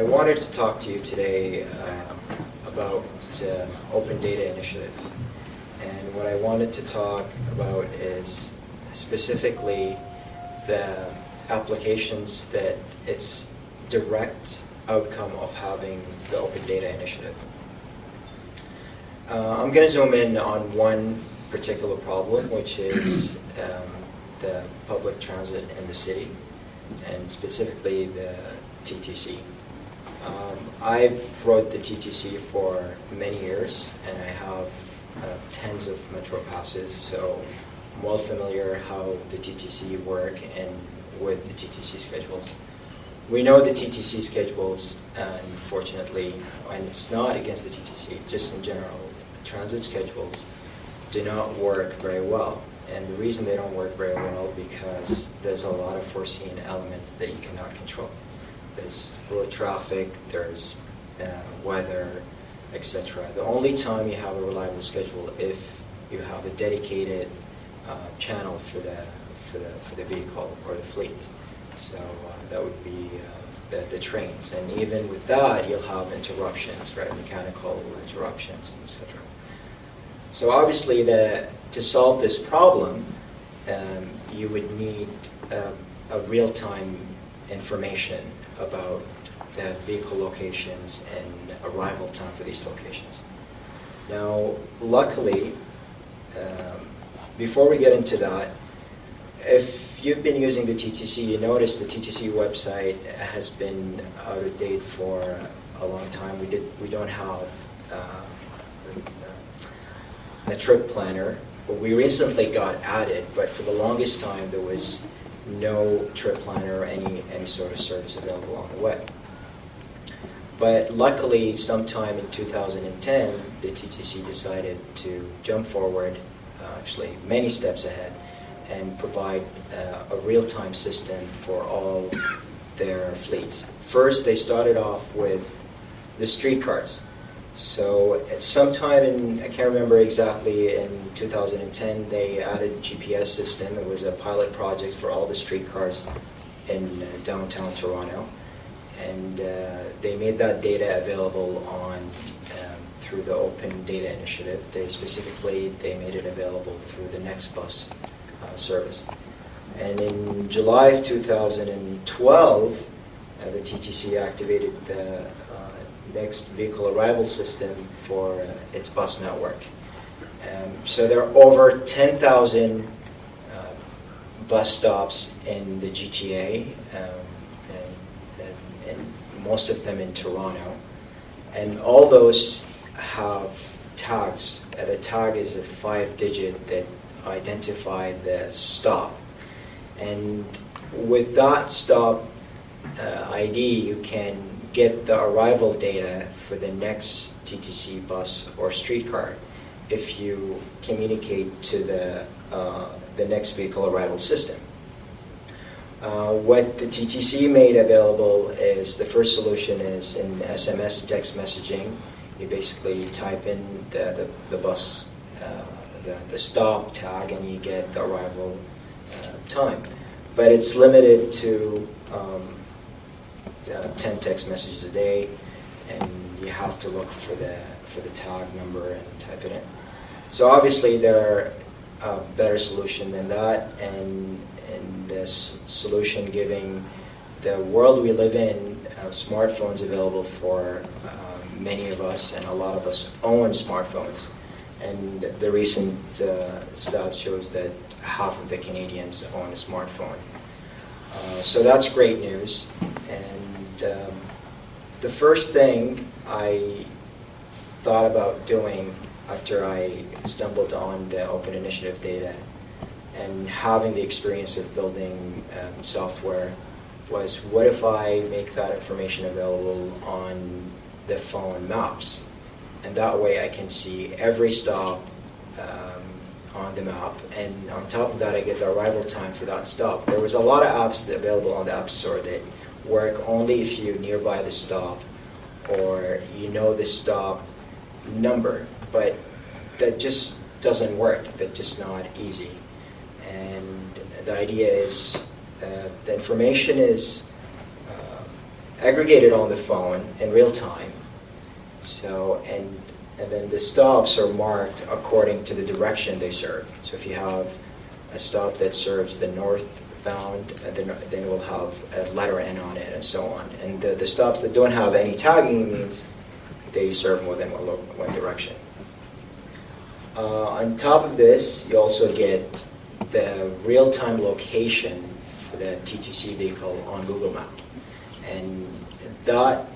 I wanted to talk to you today about Open Data Initiative. And what I wanted to talk about is specifically the applications that it's direct outcome of having the Open Data Initiative. I'm going to zoom in on one particular problem, which is the public transit in the city, and specifically the TTC. I've rode the TTC for many years, and I have tens of Metro passes, so I'm well familiar how the TTC work and with the TTC schedules. We know the TTC schedules, unfortunately, and it's not against the TTC, just in general, transit schedules do not work very well. And the reason they don't work very well because there's a lot of foreseen elements that you cannot control. There's flow of traffic, there's weather, etc. The only time you have a reliable schedule if you have a dedicated channel for the vehicle or the fleet. So that would be the trains, and even with that, you'll have interruptions, right? Mechanical interruptions, etc. So obviously, to solve this problem, you would need a real-time information about the vehicle locations and arrival time for these locations. Now, luckily, before we get into that, if you've been using the TTC, you notice the TTC website has been out of date for a long time. We don't have a trip planner. We recently got added, but for the longest time there was no trip planner or any sort of service available on the web. But luckily, sometime in 2010, the TTC decided to jump forward, actually many steps ahead, and provide a real-time system for all their fleets. First, they started off with the streetcars. So at sometime in, I can't remember exactly, in 2010, they added a GPS system. It was a pilot project for all the streetcars in downtown Toronto. And they made that data available on through the Open Data Initiative. They made it available through the NextBus service. And in July of 2012, the TTC activated the next vehicle arrival system for its bus network. So there are over 10,000 bus stops in the GTA, and most of them in Toronto. And all those have tags. The tag is a 5-digit that identify the stop. And with that stop ID, you can get the arrival data for the next TTC bus or streetcar if you communicate to the next vehicle arrival system. What the TTC made available is, the first solution is in SMS text messaging. You basically type in the bus, the stop tag, and you get the arrival time. But it's limited to 10 text messages a day, and you have to look for the tag number and type it in. So obviously there are a better solution than that, and this solution giving the world we live in smartphones available for many of us, and a lot of us own smartphones. And the recent stats shows that half of the Canadians own a smartphone. So that's great news. And the first thing I thought about doing after I stumbled on the Open Initiative data and having the experience of building software was, what if I make that information available on the phone maps? And that way I can see every stop on the map, and on top of that I get the arrival time for that stop. There was a lot of apps that available on the App Store that work only if you're nearby the stop or you know the stop number, but that just doesn't work. That's just not easy. And the idea is the information is aggregated on the phone in real time. So, and then the stops are marked according to the direction they serve. So if you have a stop that serves the northbound, then it will have a letter N on it, and so on. And the stops that don't have any tagging means they serve more than one direction. On top of this, you also get the real-time location for the TTC vehicle on Google Maps. And that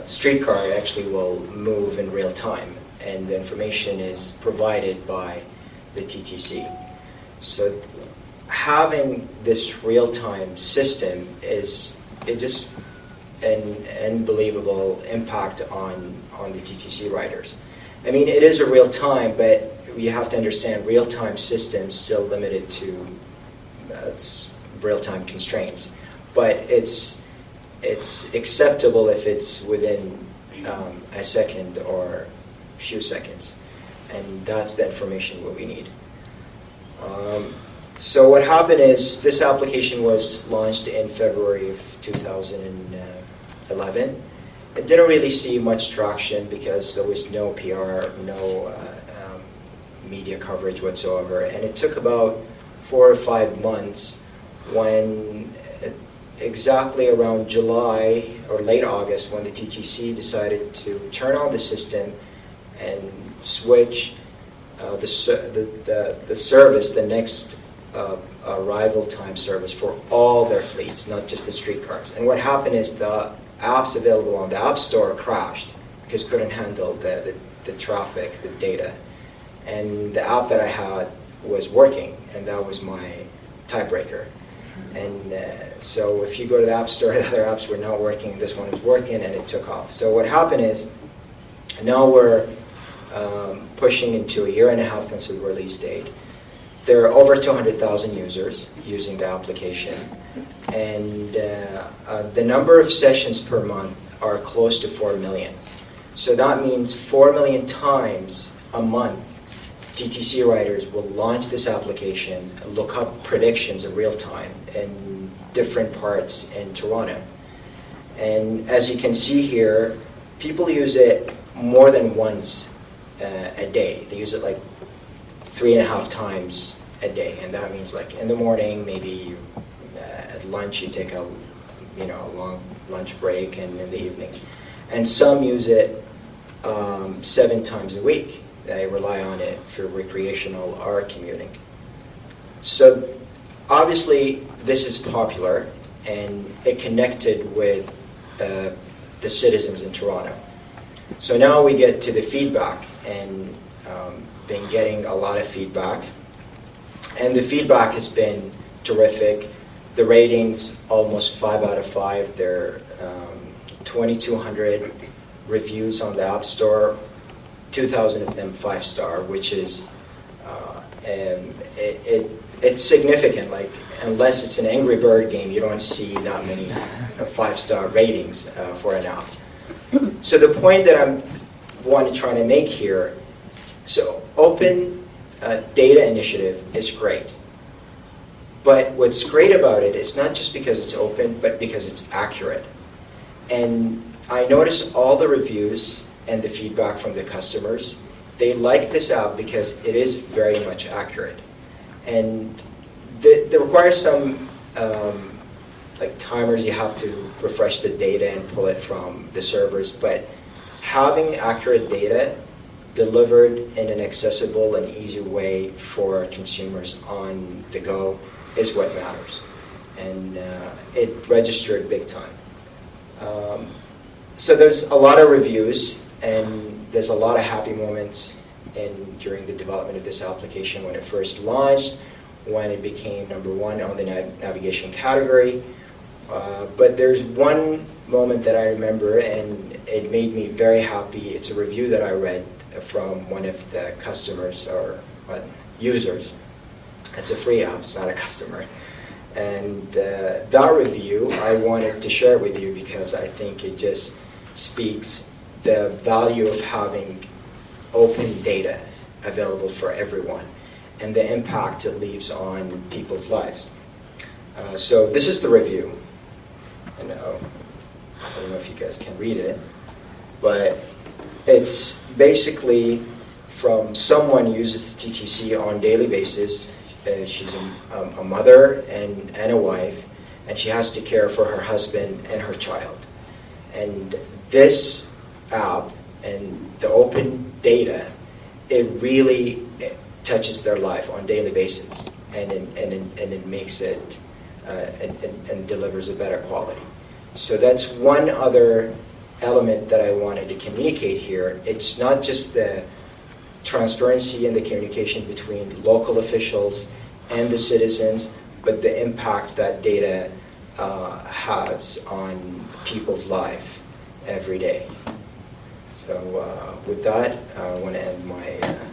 streetcar actually will move in real time, and the information is provided by the TTC. So having this real-time system is just an unbelievable impact on the TTC riders. I mean, it is a real time, but you have to understand real-time systems still limited to real-time constraints. But it's acceptable if it's within a second or a few seconds, and that's the information what we need. So what happened is this application was launched in February of 2011. It didn't really see much traction because there was no PR, no media coverage whatsoever, and it took about 4 or 5 months when exactly around July or late August when the TTC decided to turn on the system and switch the service, the next arrival time service for all their fleets, not just the streetcars. And what happened is the apps available on the App Store crashed because it couldn't handle the traffic, the data. And the app that I had was working, and that was my tiebreaker. And so if you go to the App Store, the other apps were not working, this one was working, and it took off. So what happened is, now we're pushing into a year and a half since the release date. There are over 200,000 users using the application, and the number of sessions per month are close to 4 million. So that means 4 million times a month TTC riders will launch this application, look up predictions in real time in different parts in Toronto. And as you can see here, people use it more than once a day. They use it like 3.5 times a day, and that means like in the morning, maybe at lunch you take a long lunch break, and in the evenings. And some use it 7 times a week. They rely on it for recreational or commuting. So obviously this is popular, and it connected with the citizens in Toronto. So now we get to the feedback, and been getting a lot of feedback. And the feedback has been terrific. The ratings, almost 5 out of 5. There are 2,200 reviews on the App Store, 2,000 of them 5-star, which is it's significant. Like, unless it's an Angry Bird game, you don't see that many 5-star ratings for an app. So the point that I want to try to make here, so open data initiative is great. But what's great about it is not just because it's open, but because it's accurate. And I notice all the reviews and the feedback from the customers. They like this app because it is very much accurate. And they require some like timers. You have to refresh the data and pull it from the servers. But having accurate data delivered in an accessible and easy way for consumers on the go is what matters. And it registered big time. So there's a lot of reviews, and there's a lot of happy moments during the development of this application when it first launched, when it became #1 on the navigation category. But there's one moment that I remember, and it made me very happy. It's a review that I read from one of the customers or users. It's a free app, it's not a customer. And that review, I wanted to share with you because I think it just speaks the value of having open data available for everyone and the impact it leaves on people's lives. So this is the review. And I don't know if you guys can read it, but it's basically from someone who uses the TTC on a daily basis. She's a mother and a wife, and she has to care for her husband and her child. And this app and the open data, it really touches their life on a daily basis, and it makes it and delivers a better quality. So that's one other element that I wanted to communicate here. It's not just the transparency and the communication between local officials and the citizens, but the impact that data has on people's life every day. So with that, I want to end my